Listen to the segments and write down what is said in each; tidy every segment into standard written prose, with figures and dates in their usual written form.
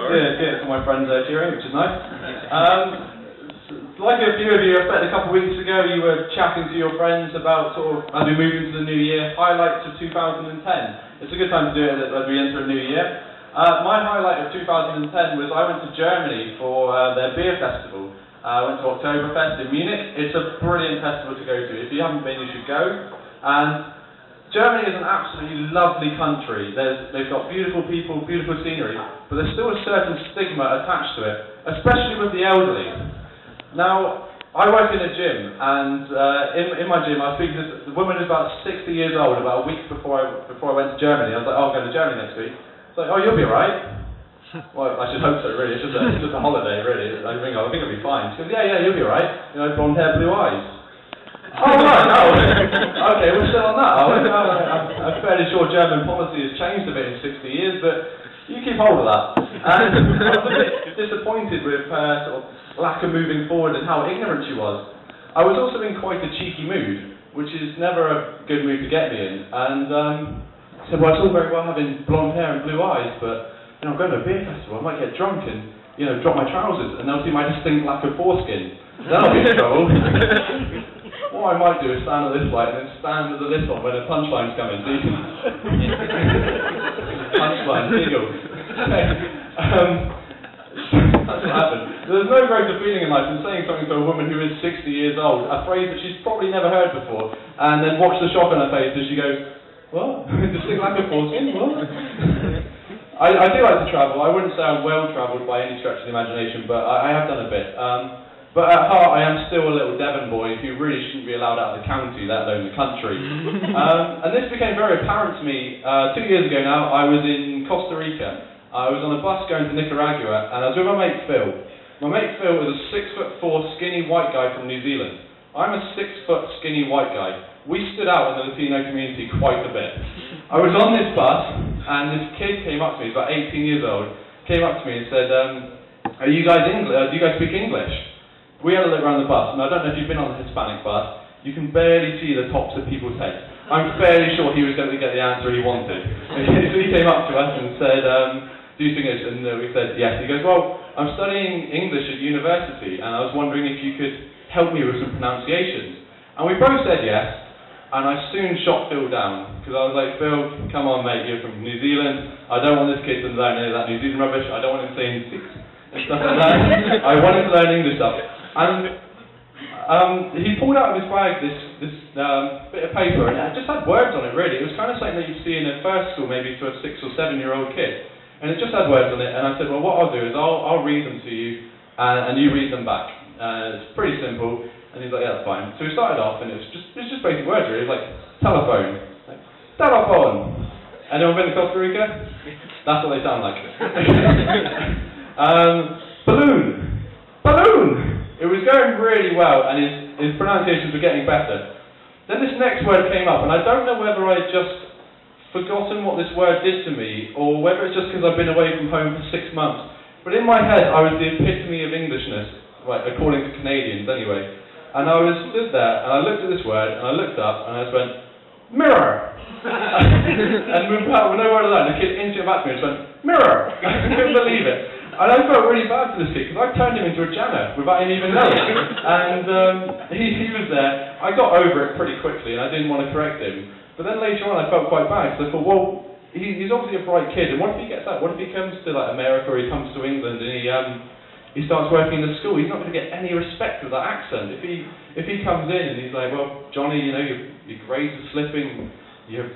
Yeah, my friends are cheering, which is nice. Like a few of you, I bet a couple of weeks ago you were chatting to your friends about sort of, as we move into the new year, highlights of 2010. It's a good time to do it as we enter a new year. My highlight of 2010 was I went to Germany for their beer festival. I went to Oktoberfest in Munich. It's a brilliant festival to go to. If you haven't been, you should go. And Germany is an absolutely lovely country. They've got beautiful people, beautiful scenery, but there's still a certain stigma attached to it, especially with the elderly. Now, I work in a gym, and in my gym I was speaking to this woman who's about 60 years old, about a week before I went to Germany. I was like, oh, I'm going to Germany next week. It's like, oh, you'll be alright. Well, I should hope so, really. It's just a holiday, really. I think I'll be fine. She goes, yeah, you'll be alright. You know, blonde hair, blue eyes. Oh, right, no. Okay, we're still on that, are we? I'm fairly sure German policy has changed a bit in 60 years, but you keep hold of that. And I was a bit disappointed with her sort of lack of moving forward and how ignorant she was. I was also in quite a cheeky mood, which is never a good mood to get me in. And I said, well, it's all very well having blonde hair and blue eyes, but I'm going to a beer festival, I might get drunk and, drop my trousers, and they'll see my distinct lack of foreskin. Then I'll be in trouble. What I might do is stand at this light and then stand at this one when the punchline's coming, so you can... punchline, giggle. That's what happened. There's no greater feeling in life than saying something to a woman who is 60 years old, a phrase that she's probably never heard before, and then watch the shock on her face as she goes, what? Distinct lack of foreskin? What? I do like to travel. I wouldn't say I'm well travelled by any stretch of the imagination, but I have done a bit. But at heart, I am still a little Devon boy who really shouldn't be allowed out of the county, let alone the country. And this became very apparent to me 2 years ago now. I was in Costa Rica. I was on a bus going to Nicaragua, and I was with my mate Phil. My mate Phil is a 6'4" skinny white guy from New Zealand. I'm a 6' skinny white guy. We stood out in the Latino community quite a bit. I was on this bus, and this kid came up to me, he's about 18 years old, came up to me and said, do you guys speak English? We had a look around the bus, and I don't know if you've been on a Hispanic bus, you can barely see the tops of people's heads. I'm fairly sure he was going to get the answer he wanted. So he came up to us and said, do you speak English? And we said, yes. He goes, well, I'm studying English at university, and I was wondering if you could help me with some pronunciations. And we both said yes. And I soon shot Phil down, because I was like, Phil, come on mate, you're from New Zealand, I don't want this kid to learn any of that New Zealand rubbish, I don't want him saying six and stuff like that. I want him to learn English stuff. And he pulled out of his bag this bit of paper, and it just had words on it really. It was kind of something that you'd see in a first school maybe to a 6 or 7 year old kid. And it just had words on it, and I said, well, what I'll do is I'll read them to you, and you read them back. It's pretty simple. And he's like, yeah, that's fine. So we started off, and it was just basic words really. It was like, telephone. Like, telephone. Anyone been to Costa Rica? That's what they sound like. Balloon. Balloon. It was going really well, and his pronunciations were getting better. Then this next word came up, and I don't know whether I had just forgotten what this word did to me, or whether it's just because I've been away from home for 6 months. But in my head, I was the epitome of Englishness, right, according to Canadians anyway. And I was stood there, and I looked at this word, and I looked up, and I just went, mirror! And without no word alone, the kid instantly back to me and just went, mirror! I couldn't believe it. And I felt really bad for this kid, because I turned him into a jammer without him even knowing. And he was there. I got over it pretty quickly, and I didn't want to correct him. But then later on, I felt quite bad, because I thought, well, he's obviously a bright kid, and what if he gets out? What if he comes to like America, or he comes to England, and he starts working in the school? He's not going to get any respect with that accent. If he comes in and he's like, well, Johnny, your grades are slipping, your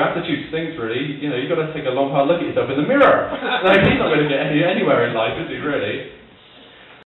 attitude stinks really, you've got to take a long hard look at yourself in the mirror. Like, he's not going to get anywhere in life, is he really?